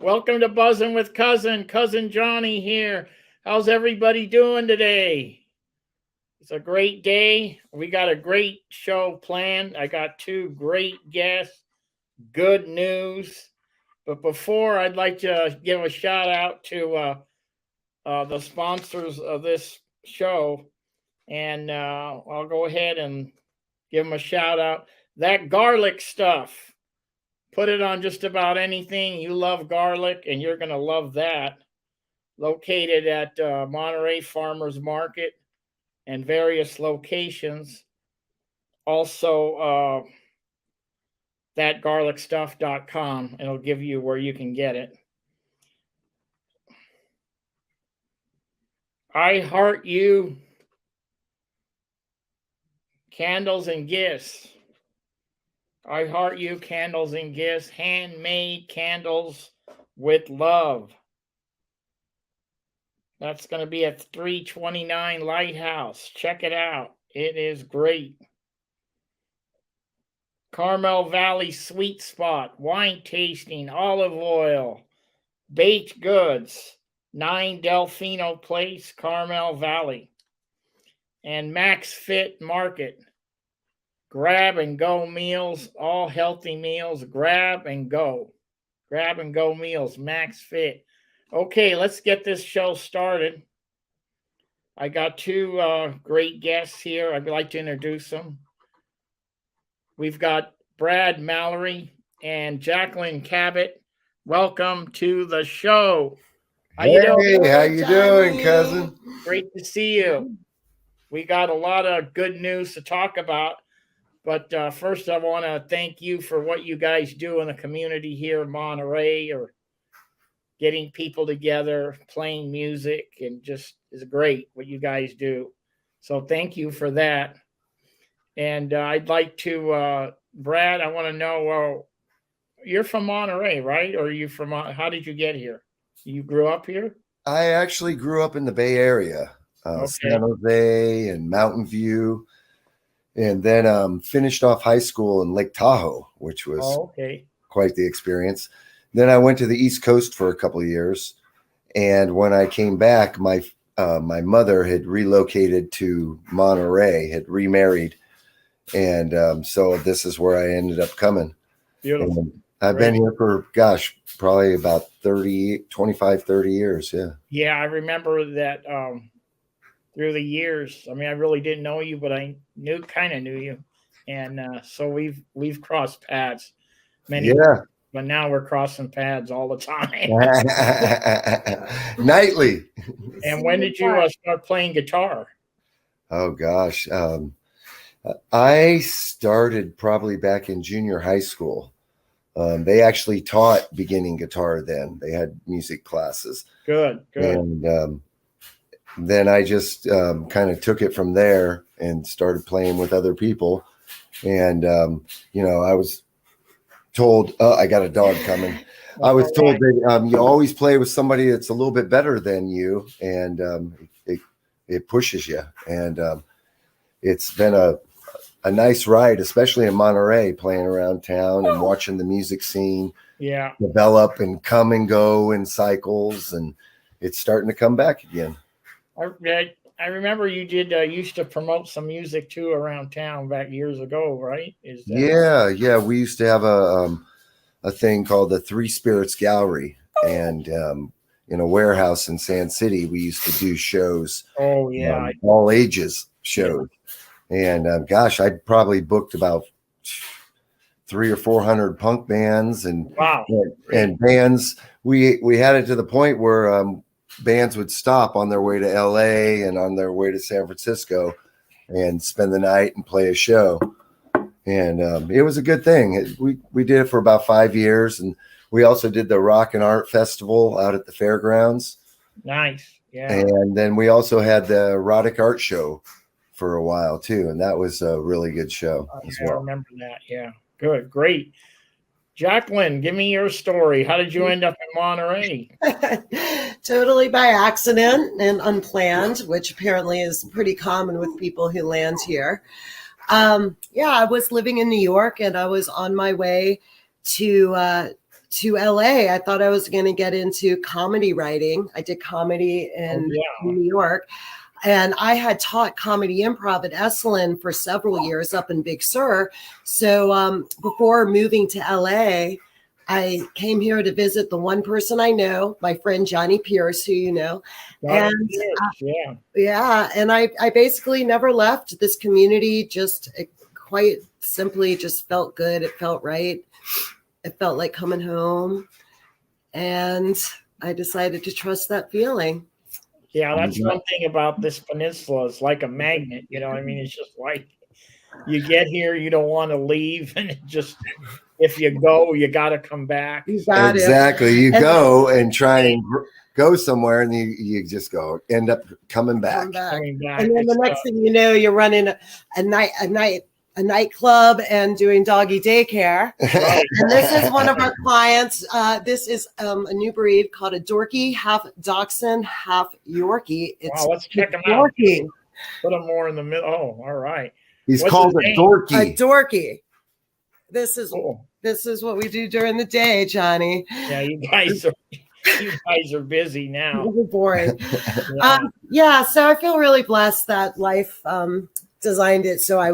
Welcome to Buzzing with Cousin Johnny here. How's everybody doing today? It's a great day. We got a great show planned. I got two great guests, good news. But before, I'd like to give a shout out to the sponsors of this show. And I'll go ahead and give them a shout out. That garlic stuff. Put it on just about anything. You love garlic, and you're going to love that. Located at Monterey Farmers Market and various locations. Also, thatgarlicstuff.com. It'll give you where you can get it. I Heart You Candles and Gifts. I Heart You Candles and Gifts, handmade candles with love. That's going to be at 329 Lighthouse. Check it out. It is great. Carmel Valley Sweet Spot, wine tasting, olive oil, baked goods, 9 Delfino Place, Carmel Valley. And Max Fit Market. Grab and go meals, all healthy meals. Grab and go meals, Max Fit. Okay, let's get this show started. I got two great guests here. I'd like to introduce them. We've got Brad Mallory and Jacqueline Cabot. Welcome to the show. How you doing, cousin? Great to see you. We got a lot of good news to talk about. But first, I want to thank you for what you guys do in the community here in Monterey, or getting people together, playing music, and just is great what you guys do. So thank you for that. And I'd like to, Brad, I want to know, you're from Monterey, right? Or are you from, how did you get here? You grew up here? I actually grew up in the Bay Area, San Jose and Mountain View. And then finished off high school in Lake Tahoe, which was quite the experience. Then I went to the East Coast for a couple of years. And when I came back, my mother had relocated to Monterey, had remarried. And so this is where I ended up coming. Beautiful. And I've been here for, probably about 25, 30 years. Yeah. Yeah, I remember that through the years. I mean, I really didn't know you, but I kind of knew you. And so we've crossed paths many times, but now we're crossing paths all the time. Nightly. And when did you start playing guitar? Oh, gosh. I started probably back in junior high school. They actually taught beginning guitar then. They had music classes. Good. And then I just kind of took it from there and started playing with other people. And, I was told, I got a dog coming. I was told that you always play with somebody that's a little bit better than you, and it pushes you. And it's been a nice ride, especially in Monterey, playing around town and watching the music scene develop and come and go in cycles. And it's starting to come back again. I remember you did used to promote some music too around town back years ago, right? Yeah. We used to have a thing called the Three Spirits Gallery, and in a warehouse in Sand City, we used to do shows. Oh yeah, all ages shows, and I probably booked about 300 or 400 punk bands and bands. We had it to the point where bands would stop on their way to LA and on their way to San Francisco and spend the night and play a show. And it was a good thing. We did it for about 5 years. And we also did the Rock and Art Festival out at the fairgrounds. Nice. Yeah. And then we also had the Erotic Art Show for a while too. And that was a really good show as well. I remember that. Yeah. Good. Great. Jacqueline, give me your story. How did you end up in Monterey? Totally by accident and unplanned, which apparently is pretty common with people who land here. I was living in New York, and I was on my way to to LA. I thought I was going to get into comedy writing. I did comedy in New York. And I had taught comedy improv at Esalen for several years up in Big Sur. So before moving to LA, I came here to visit the one person I know, my friend Johnny Pierce, who you know. And and I basically never left this community. Just quite simply just felt good. It felt right. It felt like coming home. And I decided to trust that feeling. Yeah, that's one thing about this peninsula. It's like a magnet, you know what I mean? It's just like you get here, you don't want to leave, and it just, if you go, you got to come back. Exactly. You go and try and go somewhere, and you just end up coming back. And then the next thing you know, you're running a nightclub and doing doggy daycare. Right. And this is one of our clients. This is a new breed called a Dorky, half Dachshund, half Yorkie. Wow, let's check him out. Put him more in the middle. Oh, all right. He's called a Dorky. A Dorky. This is what we do during the day, Johnny. Yeah, you guys are busy now. We're boring. So I feel really blessed that life designed it so I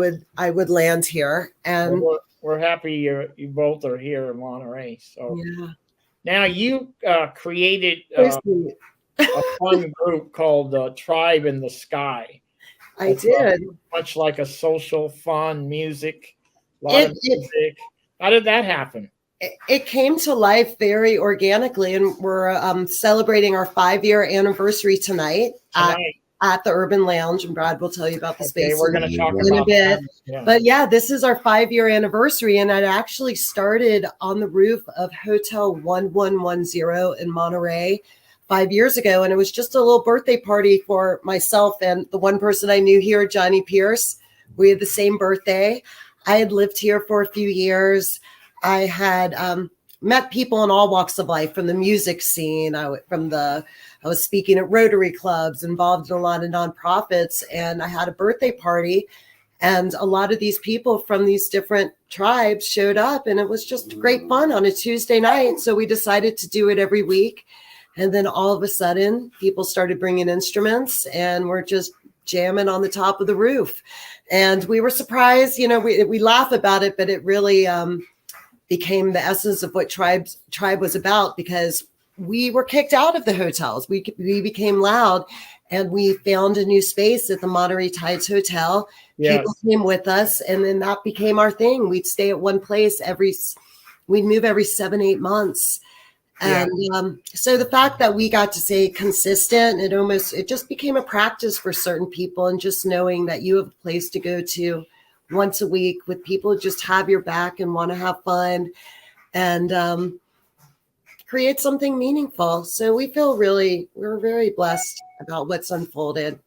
would land here, and we're happy you both are here in Monterey. So now you created a fun group called Tribe in the Sky. I did. Much like a social fun music, a lot of music. How did that happen? It came to life very organically, and we're celebrating our 5-year anniversary tonight. At the Urban Lounge, and Brad will tell you about the space. We're going to talk in about a bit. Yeah. But this is our 5-year anniversary, and it actually started on the roof of Hotel 1110 in Monterey 5 years ago, and it was just a little birthday party for myself and the one person I knew here, Johnny Pierce. We had the same birthday. I had lived here for a few years. I had met people in all walks of life, from the music scene, I was speaking at Rotary clubs, involved in a lot of nonprofits, and I had a birthday party, and a lot of these people from these different tribes showed up, and it was just great fun on a Tuesday night. So we decided to do it every week. And then all of a sudden, people started bringing instruments, and we're just jamming on the top of the roof. And we were surprised, we laugh about it, but it really became the essence of what Tribe was about, because we were kicked out of the hotels. We became loud, and we found a new space at the Monterey Tides Hotel. Yes. People came with us, and then that became our thing. We'd stay at one place we'd move every 7-8 months. And so the fact that we got to stay consistent, it just became a practice for certain people, and just knowing that you have a place to go to once a week with people who just have your back and want to have fun and create something meaningful. So we're very blessed about what's unfolded,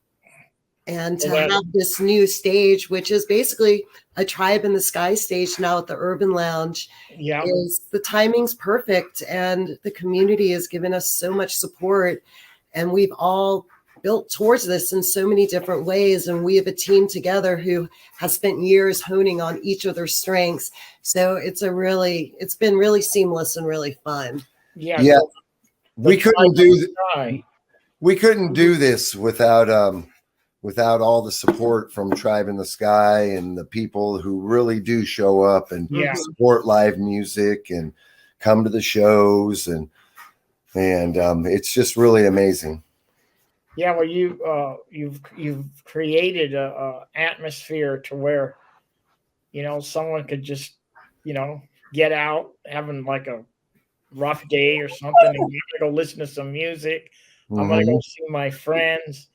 and to have this new stage, which is basically a Tribe in the Sky stage now at the Urban Lounge. Is the timing's perfect, and the community has given us so much support, and we've all built towards this in so many different ways. And we have a team together who has spent years honing on each of their strengths. So it's been really seamless and really fun. Yeah. We couldn't do this without all the support from Tribe in the Sky and the people who really do show up and support live music and come to the shows, and it's just really amazing. Yeah, well, you've created a atmosphere to where, someone could just, get out having like a rough day or something, and I'm gonna go listen to some music. I'm gonna go see my friends,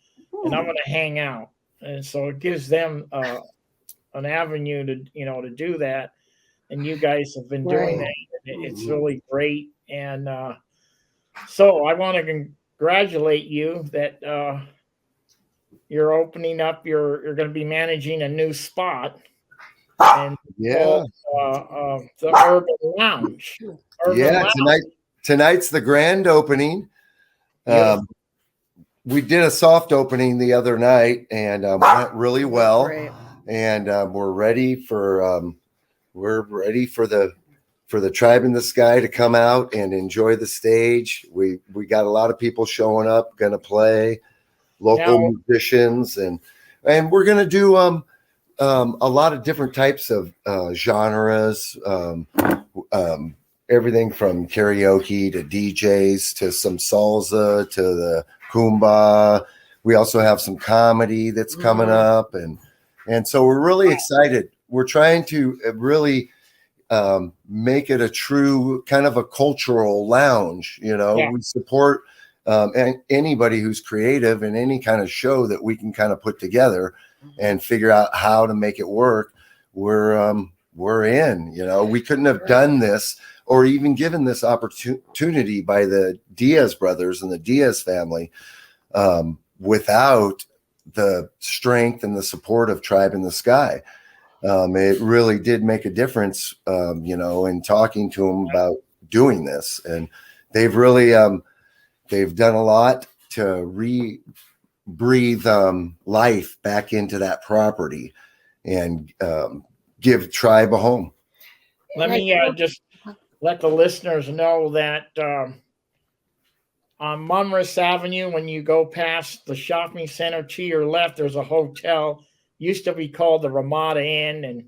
and I'm gonna hang out. And so it gives them an avenue to do that. And you guys have been doing that. It's really great. And so I want to congratulate you that you're opening up. You're going to be managing a new spot, and the Urban Lounge. Tonight's the grand opening. We did a soft opening the other night, and went really well. And we're ready for the for the Tribe in the Sky to come out and enjoy the stage. We got a lot of people showing up, going to play, local musicians, and we're going to do a lot of different types of genres, everything from karaoke to DJs to some salsa to the Kumba. We also have some comedy that's coming up, and so we're really excited. We're trying to really make it a true kind of a cultural lounge. We support anybody who's creative in any kind of show that we can kind of put together and figure out how to make it work. We're in. We couldn't have done this or even given this opportunity by the Diaz brothers and the Diaz family without the strength and the support of Tribe in the Sky. It really did make a difference, in talking to them about doing this. And they've really, they've done a lot to breathe life back into that property and give Tribe a home. Let me just let the listeners know that on Munras Avenue, when you go past the shopping center to your left, there's a hotel. Used to be called the Ramada Inn, and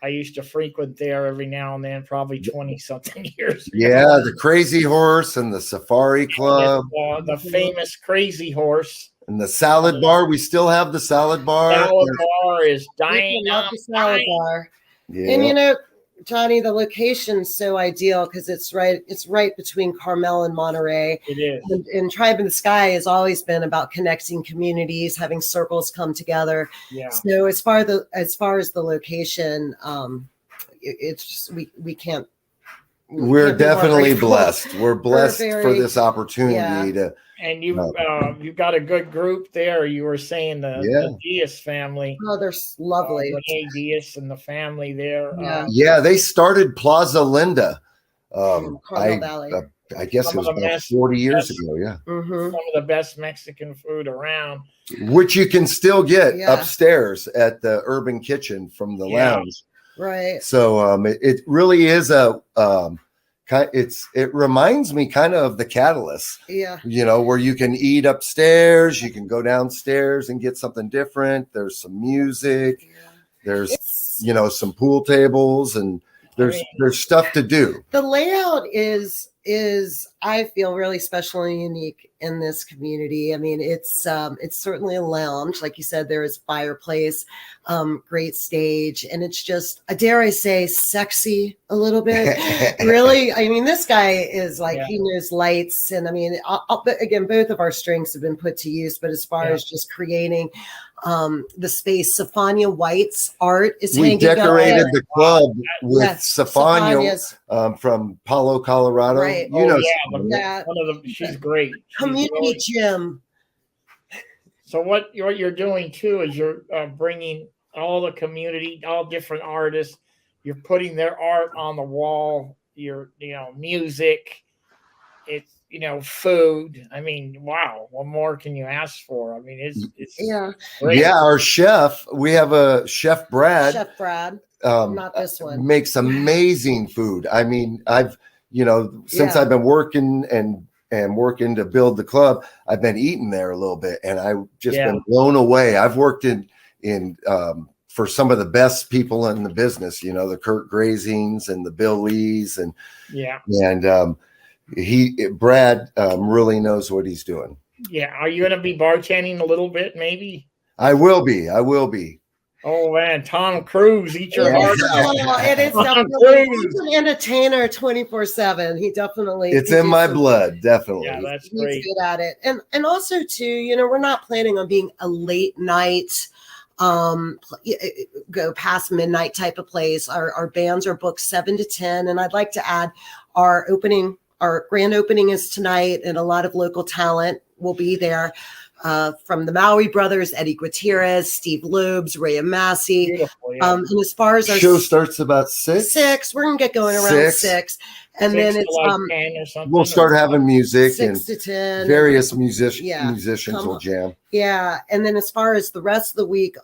I used to frequent there every now and then, probably 20-something years ago. Yeah, the Crazy Horse and the Safari Club. The famous Crazy Horse. And the salad bar. We still have the salad bar. Salad bar is dying. Love the salad bar. Yeah. And Johnny, the location's so ideal because it's right between Carmel and Monterey. It is. And Tribe in the Sky has always been about connecting communities, having circles come together. Yeah. So as far as the location, it's just we can't. We're definitely blessed. We're blessed for this opportunity to. And you've got a good group there. You were saying the Diaz family. Oh, they're lovely. Renee Diaz and the family there. Yeah. They started Plaza Linda. Valley. I guess it was about 40 years ago. Yeah. Mm-hmm. Some of the best Mexican food around. Which you can still get upstairs at the Urban Kitchen from the lounge. Right. So it really is it reminds me kind of the Catalyst, where you can eat upstairs, you can go downstairs and get something different. There's some music, there's some pool tables, and there's stuff to do. The layout is I feel really special and unique in this community. I mean, it's certainly a lounge, like you said. There is fireplace, great stage, and it's just, dare I say, sexy a little bit. Really, I mean, this guy is like he knows lights, and I mean, again, both of our strengths have been put to use. But as far as just creating the space, Safania White's art is hanging. We decorated the club with Safania from Palo, Colorado. Right. She's great. Community gym. So what you're doing too is you're bringing all the community, all different artists. You're putting their art on the wall. Music. It's food. I mean, wow. What more can you ask for? I mean, it's great. Yeah, our chef. We have a Chef Brad. Chef Brad. Not this one. Makes amazing food. I mean, I've since I've been working and working to build the club, I've been eating there a little bit, and I've just been blown away. I've worked in for some of the best people in the business, the Kurt Grazings and the Bill Lees, and Brad really knows what he's doing. Yeah. Are you going to be bartending a little bit, maybe? I will be. Oh man, Tom Cruise, eat your heart out. It is definitely he's an entertainer 24/7. He definitely. It's in my blood, definitely. Yeah, that's great. He's good at it, and also too, we're not planning on being a late night, go past midnight type of place. Our bands are booked 7 to 10, and I'd like to add our grand opening is tonight, and a lot of local talent will be there. From the Maui brothers, Eddie Gutierrez, Steve Loebs, Ray Massey. And as far as our show starts about 6, we're gonna get going around 6, and then it's 10 or something. We'll start having music 6 to 10. Various musicians will jam. Yeah, and then as far as the rest of the week,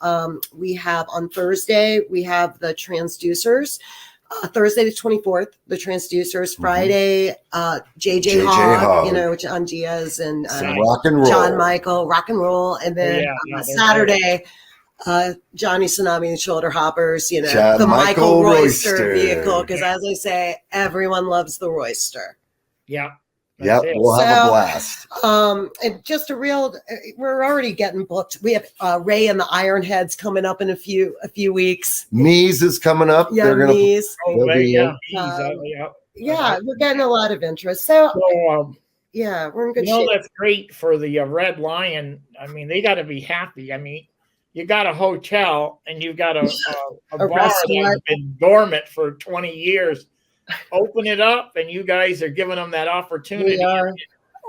we have on Thursday we have the Transducers. Thursday the 24th, the Transducers. Friday, JJ Hogg, which on Diaz and rock and roll. John Michael, rock and roll. And then Saturday, Johnny Tsunami and Shoulder Hoppers, the Michael Royster vehicle. Because as I say, everyone loves the Royster. Yeah. Yep, we'll have a blast. And just we're already getting booked. We have Ray and the Ironheads coming up in a few weeks. Mees is coming up. Yeah, Mees. We're getting a lot of interest. So we're in good shape. That's great for the Red Lion. I mean, they got to be happy. I mean, you got a hotel and you've got a bar that's been dormant for 20 years. Open it up, and you guys are giving them that opportunity.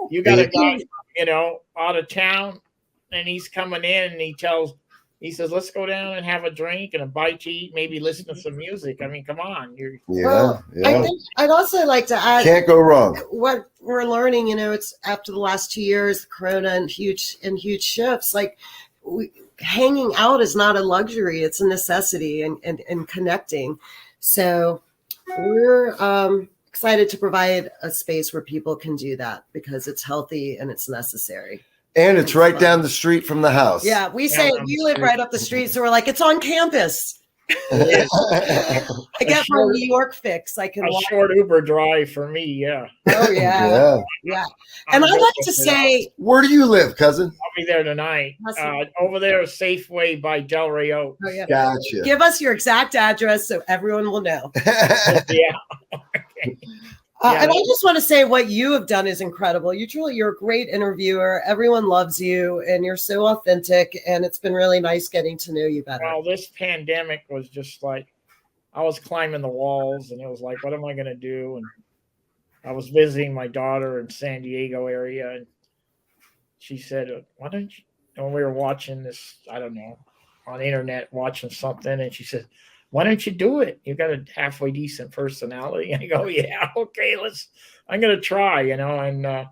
You got a guy, out of town, and he's coming in, and he says, "Let's go down and have a drink and a bite to eat, maybe listen to some music." I mean, come on. I think I'd also like to add, can't go wrong. What we're learning, it's after the last 2 years, Corona and huge shifts. Like hanging out is not a luxury; it's a necessity, and connecting. So. We're excited to provide a space where people can do that because it's healthy and it's necessary. And it's right down the street from the house. Yeah, we say we live right up the street, so we're like, it's on campus. I get my New York fix. I can a short Uber drive for me. Yeah. Oh yeah. And I'd like to say, where do you live, cousin? I'll be there tonight. Over there, Safeway by Delray Oaks. Oh, yeah. Gotcha. Give us your exact address so everyone will know. Okay. And I just want to say what you have done is incredible. You're a great interviewer. Everyone loves you, and you're so authentic. And it's been really nice getting to know you better. Well, this pandemic was just like I was climbing the walls, and it was like, what am I going to do? And I was visiting my daughter in San Diego area, and she said, "Why don't you?" And we were watching this, I don't know, on the internet, watching something, and she said, "Why don't you do it? You got a halfway decent personality." And I go, "Yeah, okay, I'm going to try, and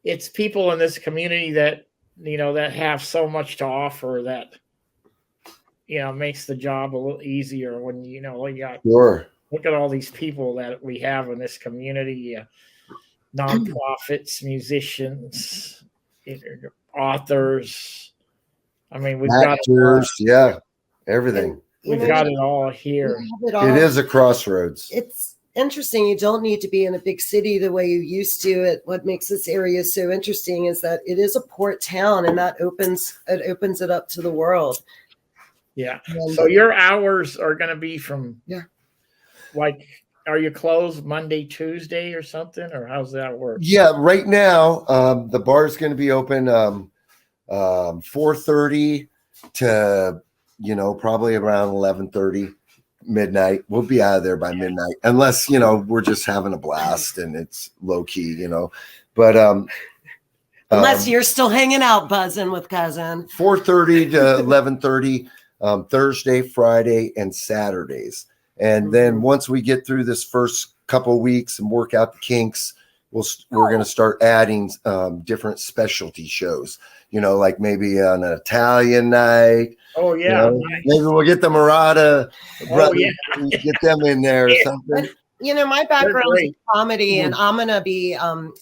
it's people in this community that, that have so much to offer that, makes the job a little easier when, sure. Look at all these people that we have in this community, nonprofits, musicians, authors. I mean, we've actors, everything. We've got it all here. It is a crossroads. It's interesting. You don't need to be in a big city the way you used to. What makes this area so interesting is that it is a port town, and that opens it up to the world. Yeah. So your hours are going to be from like, are you closed Monday, Tuesday, or something, or how's that work? Yeah. Right now, the bar is going to be open 4:30 to probably around 11:30, midnight. We'll be out of there by midnight, unless we're just having a blast and it's low key, But unless you're still hanging out, buzzing with cousin. 4:30 to 11:30, Thursday, Friday, and Saturdays. And then once we get through this first couple weeks and work out the kinks, we're going to start adding different specialty shows. Like maybe an Italian night. Oh yeah. Maybe we'll get the Murata brothers, get them in there or something. My background is in comedy, and I'm going to be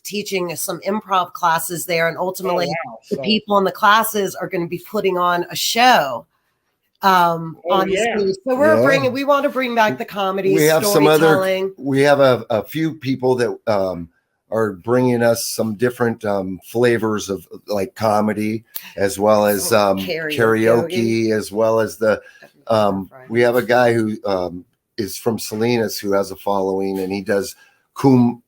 teaching some improv classes there. And ultimately, the people in the classes are going to be putting on a show on the stage. So we want to bring back the comedy. We have storytelling. we have a few people that are bringing us some different flavors of like comedy, as well as karaoke, as well as we have a guy who is from Salinas who has a following, and he does cumbia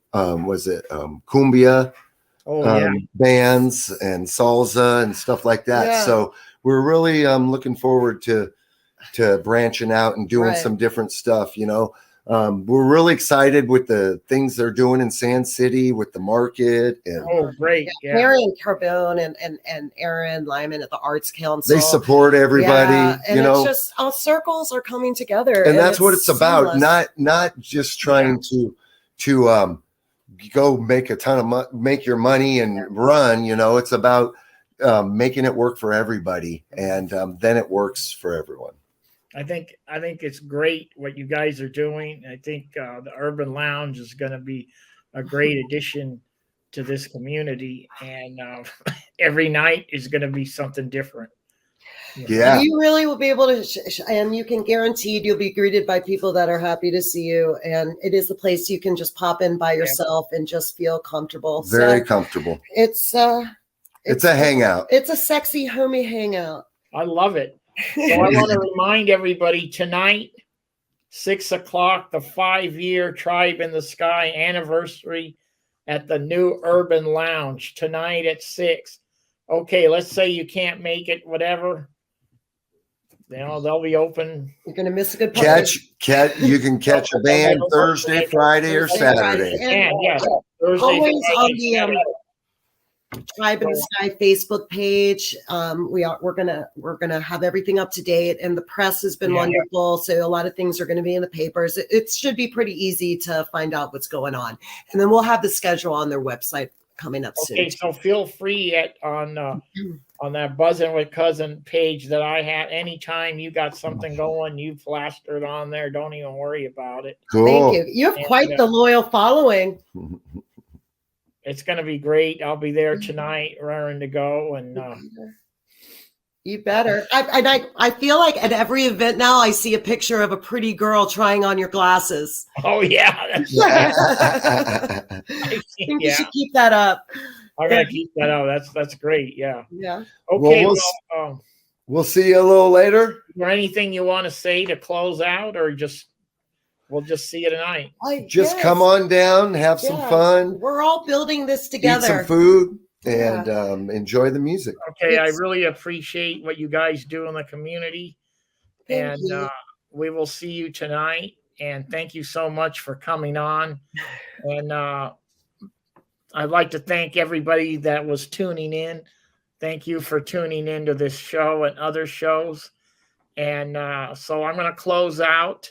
bands and salsa and stuff like that. Yeah. So we're really looking forward to branching out and doing some different stuff, We're really excited with the things they're doing in Sand City with the market. And great. Yeah. Marion Carbone and Aaron Lyman at the Arts Council. They support everybody. And it's just all circles are coming together. And that's what it's about. Not just trying to go make a ton of make your money and run, it's about making it work for everybody. And then it works for everyone. I think it's great what you guys are doing. I think the Urban Lounge is going to be a great addition to this community, and every night is going to be something different. Yeah. You really will be able to, and you can guaranteed you'll be greeted by people that are happy to see you. And it is a place you can just pop in by yourself and just feel comfortable. Very comfortable. It's a hangout. It's a sexy homie hangout. I love it. So I want to remind everybody tonight, 6 o'clock, the 5-year Tribe in the Sky anniversary at the new Urban Lounge tonight at 6. Okay, let's say you can't make it, whatever. You know, they'll be open. You're going to miss a good party. You can catch a band Thursday, Friday, or Saturday. Yes. Thursday, Always Friday, on the Tribe in the Sky Facebook page. We're gonna have everything up to date, and the press has been wonderful. So a lot of things are going to be in the papers. It should be pretty easy to find out what's going on, and then we'll have the schedule on their website coming up soon. Okay, so feel free on that Buzzing with Cousin page that I have. Anytime you got something going, you plaster it on there. Don't even worry about it. Cool. Thank you. You have quite the loyal following. It's going to be great. I'll be there tonight, raring to go. And you better. I feel like at every event now, I see a picture of a pretty girl trying on your glasses. Oh yeah, I think you should keep that up. I'm gonna keep that up. That's great. Yeah. Yeah. Okay. We'll see you a little later. Is there anything you want to say to close out, or we'll just see you tonight? Just come on down, have some fun. We're all building this together. Eat some food and enjoy the music. Okay, I really appreciate what you guys do in the community. Thank you. We will see you tonight. And thank you so much for coming on. And I'd like to thank everybody that was tuning in. Thank you for tuning into this show and other shows. And so I'm going to close out.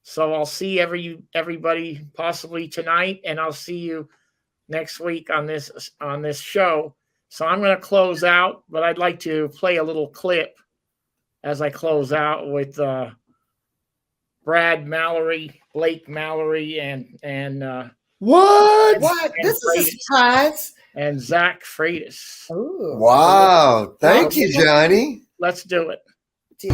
So I'll see everybody possibly tonight, and I'll see you next week on this show. So I'm going to close out, but I'd like to play a little clip as I close out with Brad Mallory, Blake Mallory, and what? This is a surprise. And Zach Freitas. Ooh. Wow! Thank you, Johnny. Let's do it. Dude.